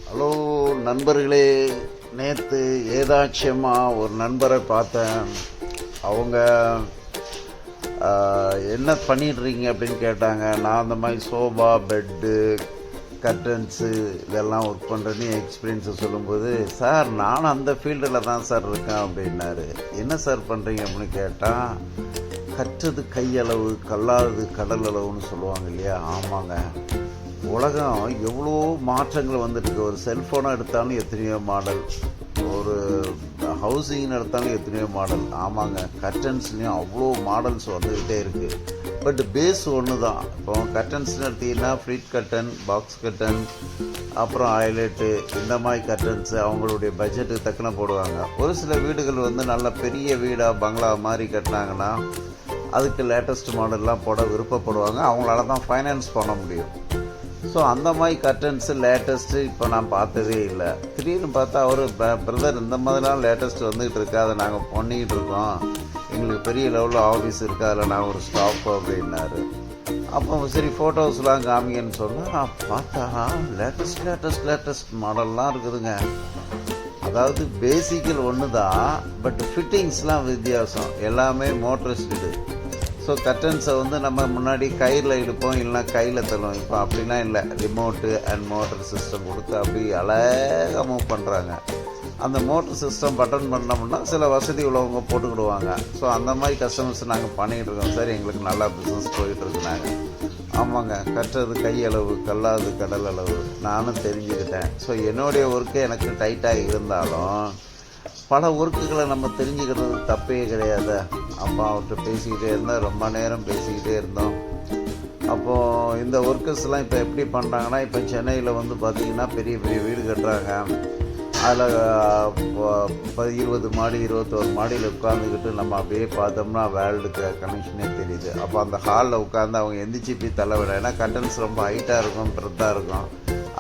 Hello நண்பர்களே, நேற்று ஏதாட்சியமாக ஒரு நண்பரை பார்த்தேன். அவங்க என்ன பண்ணிடுறீங்க அப்படின்னு கேட்டாங்க. நான் அந்த மாதிரி சோபா, பெட்டு, கர்டன்ஸு இதெல்லாம் ஒர்க் பண்ணுறேன்னு எக்ஸ்பீரியன்ஸை சொல்லும்போது, சார் நானும் அந்த ஃபீல்டில் தான் சார் இருக்கேன் அப்படின்னாரு. என்ன சார் பண்ணுறீங்க அப்படின்னு கேட்டால், கற்றது கையளவு கல்லாதது கடல் அளவுன்னு சொல்லுவாங்க இல்லையா? ஆமாங்க, உலகம் எவ்வளோ மாற்றங்கள் வந்துருக்கு. ஒரு செல்ஃபோனை எடுத்தாலும் எத்தனையோ மாடல், ஒரு ஹவுசிங்னு எடுத்தாலும் எத்தனையோ மாடல். ஆமாங்க, கர்டன்ஸ்லேயும் அவ்வளோ மாடல்ஸ் வந்துக்கிட்டே இருக்குது. பட் பேஸ் ஒன்று தான். இப்போ கர்டன்ஸ்னு எடுத்திங்கன்னா ஃப்ளிட் கர்டன், பாக்ஸ் கர்டன், அப்புறம் ஹைலைட்டு, இந்த மாதிரி கர்டன்ஸு அவங்களுடைய பட்ஜெட்டுக்கு தக்கன போடுவாங்க. ஒரு சில வீடுகள் வந்து நல்ல பெரிய வீடாக பங்களா மாதிரி கட்டினாங்கன்னா அதுக்கு லேட்டஸ்ட் மாடல்லாம் போட விருப்பப்படுவாங்க. அவங்களால தான் ஃபைனான்ஸ் பண்ண முடியும். ஸோ அந்த மாதிரி கர்டன்ஸு லேட்டஸ்ட்டு இப்போ நான் பார்த்ததே இல்லை. திடீர்னு பார்த்தா அவர் பிரதர் இந்த மாதிரிலாம் லேட்டஸ்ட் வந்துக்கிட்டு இருக்கா, அதை நாங்கள் பண்ணிக்கிட்டு இருக்கோம், எங்களுக்கு பெரிய லெவலில் ஆஃபீஸ் இருக்குது, அதில் நான் ஒரு ஸ்டாஃப் அப்படின்னாரு. அப்போ சரி ஃபோட்டோஸ்லாம் காமிங்கன்னு சொன்னால் நான் பார்த்தா லேட்டஸ்ட் மாடல்லாம் இருக்குதுங்க. அதாவது பேசிக்கல் ஒன்று தான், பட் ஃபிட்டிங்ஸ்லாம் வித்தியாசம். எல்லாமே மோட்டரிஸ்டு. ஸோ கர்டன்ஸை வந்து நம்ம முன்னாடி கயிறில் இழுப்போம், இல்லைனா கையில் தள்ளுவோம். இப்போ அப்படிலாம் இல்லை, ரிமோட்டு அண்ட் மோட்டர் சிஸ்டம் கொடுத்து அப்படி அழகாக மூவ் பண்ணுறாங்க. அந்த மோட்டர் சிஸ்டம் பட்டன் பண்ணோம்னா சில வசதி உள்ளவங்க போட்டுக்கிடுவாங்க. ஸோ அந்த மாதிரி கஸ்டமர்ஸ் நாங்கள் பண்ணிகிட்டு இருக்கோம் சார், எங்களுக்கு நல்லா பிஸ்னஸ் போயிட்டுருக்குனாங்க. ஆமாங்க, கட்டுறது கையளவு கல்லாது கடல் அளவு நானும் தெரிஞ்சுக்கிட்டேன். ஸோ என்னுடைய ஒர்க்கு எனக்கு டைட்டாக இருந்தாலும் பல ஒர்க்குகளை நம்ம தெரிஞ்சுக்கிறது தப்பே கிடையாது. அப்போ அவர்கிட்ட பேசிக்கிட்டே இருந்தால் ரொம்ப நேரம் பேசிக்கிட்டே இருந்தோம். அப்போது இந்த ஒர்க்கர்ஸ்லாம் இப்போ எப்படி பண்ணுறாங்கன்னா, இப்போ சென்னையில் வந்து பார்த்திங்கன்னா பெரிய பெரிய வீடு கட்டுறாங்க. அதில் 20 மாடி 21 மாடியில் உட்காந்துக்கிட்டு நம்ம அப்படியே பார்த்தோம்னா வேர்ல்டுக்கு கனெக்ஷனே தெரியுது. அப்போ அந்த ஹாலில் உட்காந்து அவங்க எந்திரிச்சு போய் தள்ள விட, ஏன்னா கர்டன்ஸ் ரொம்ப ஹைட்டாக இருக்கும், பெருத்தாக இருக்கும்.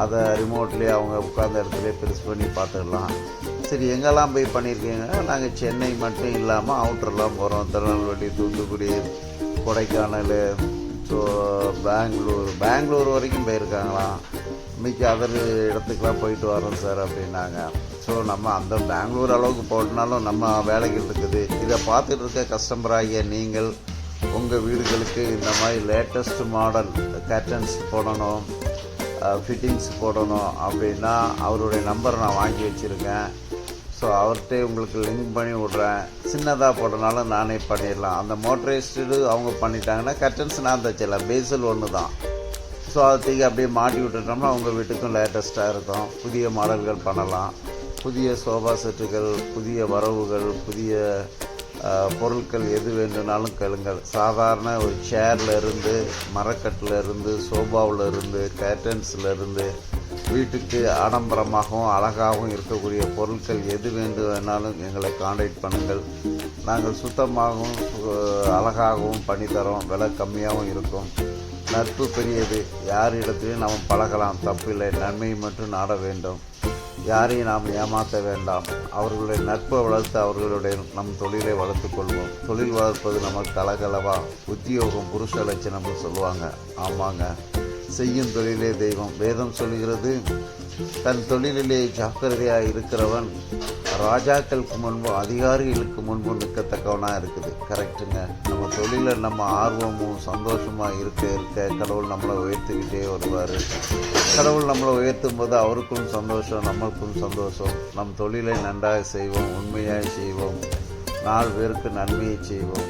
அதை ரிமோட்லேயே அவங்க உட்காந்த இடத்துலேயே பெருசு பண்ணி பார்த்துடலாம். சரி, எங்கெல்லாம் போய் பண்ணியிருக்கீங்க? நாங்கள் சென்னை மட்டும் இல்லாமல் அவுட்டர்லாம் போகிறோம். திருநெல்வேலி, தூத்துக்குடி, கொடைக்கானல், ஸோ பெங்களூர் வரைக்கும் போயிருக்காங்களாம். மிக்க அதர் இடத்துக்கெலாம் போயிட்டு வரோம் சார் அப்படின்னாங்க. ஸோ நம்ம அந்த பெங்களூர் அளவுக்கு போட்டனாலும் நம்ம வேலைகள் இருக்குது. இதை பார்த்துட்டு இருக்க கஸ்டமராகிய நீங்கள் உங்கள் வீடுகளுக்கு இந்த மாதிரி லேட்டஸ்ட் மாடல் கர்டன்ஸ் போடணும், ஃபிட்டிங்ஸ் போடணும் அப்படின்னா அவருடைய நம்பரை நான் வாங்கி வச்சுருக்கேன். ஸோ அவர்கிட்ட உங்களுக்கு லிங்க் பண்ணி விட்றேன். சின்னதாக போட்டனாலும் நானே பண்ணிடலாம். அந்த மோட்டரைஸ்டு அவங்க பண்ணிட்டாங்கன்னா கர்டன்ஸ் நான் தச்சிடலாம். பேசல் ஒன்று தான். ஸோ அதை தூக்கி அப்படியே மாட்டி விட்டுட்டோம்னா அவங்க வீட்டுக்கும் லேட்டஸ்ட்டாக இருக்கும். புதிய மாடல்கள் பண்ணலாம். புதிய சோஃபா செட்டுகள், புதிய வரவுகள், புதிய பொருட்கள் எது வேண்டுனாலும் கேளுங்கள். சாதாரண ஒரு சேர்லேருந்து, மரக்கட்டிலேருந்து, சோஃபாவிலேருந்து, கர்டன்ஸ்லேருந்து, வீட்டுக்கு ஆடம்பரமாகவும் அழகாகவும் இருக்கக்கூடிய பொருட்கள் எது வேண்டுமானாலும் எங்களை காண்டாக்ட் பண்ணுங்கள். நாங்கள் சுத்தமாகவும் அழகாகவும் பண்ணித்தரோம். விலை கம்மியாகவும் இருக்கும். நட்பு பெரியது. யார் இடத்துலையும் நாம் பழகலாம், தப்பில்லை. நன்மை மட்டும் நாட வேண்டும். யாரையும் நாம் ஏமாற்ற வேண்டாம். அவர்களுடைய நட்பை வளர்த்து அவர்களுடைய நம் தொழிலை வளர்த்து கொள்வோம். தொழில் வளர்ப்பது நமக்கு கலகலவா, உத்தியோகம் புருஷ லட்சணம்னு சொல்லுவாங்க. ஆமாங்க, செய்யும் தொழிலே தெய்வம். வேதம் சொல்கிறது, தன் தொழிலிலே ஜாக்கிரதையாக இருக்கிறவன் ராஜாக்களுக்கு முன்பும் அதிகாரிகளுக்கு முன்பும் நிற்கத்தக்கவனாக இருக்குது. கரெக்டுங்க. நம்ம தொழிலில் நம்ம ஆர்வமும் சந்தோஷமாக இருக்க கடவுள் நம்மளை உயர்த்திக்கிட்டே வருவார். கடவுள் நம்மளை உயர்த்தும் போது அவருக்கும் சந்தோஷம், நம்மளுக்கும் சந்தோஷம். நம் தொழிலை நன்றாக செய்வோம், உண்மையாக செய்வோம், 4 பேருக்கு நன்மையை செய்வோம்,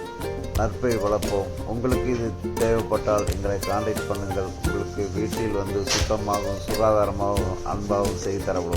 நட்பை வளர்ப்போம். உங்களுக்கு இது தேவைப்பட்டால் எங்களை காண்டாக்ட் பண்ணுங்கள். உங்களுக்கு வீட்டில் வந்து சுத்தமாகவும் சுகாதாரமாகவும் அன்பாகவும் செய்து தரப்படும்.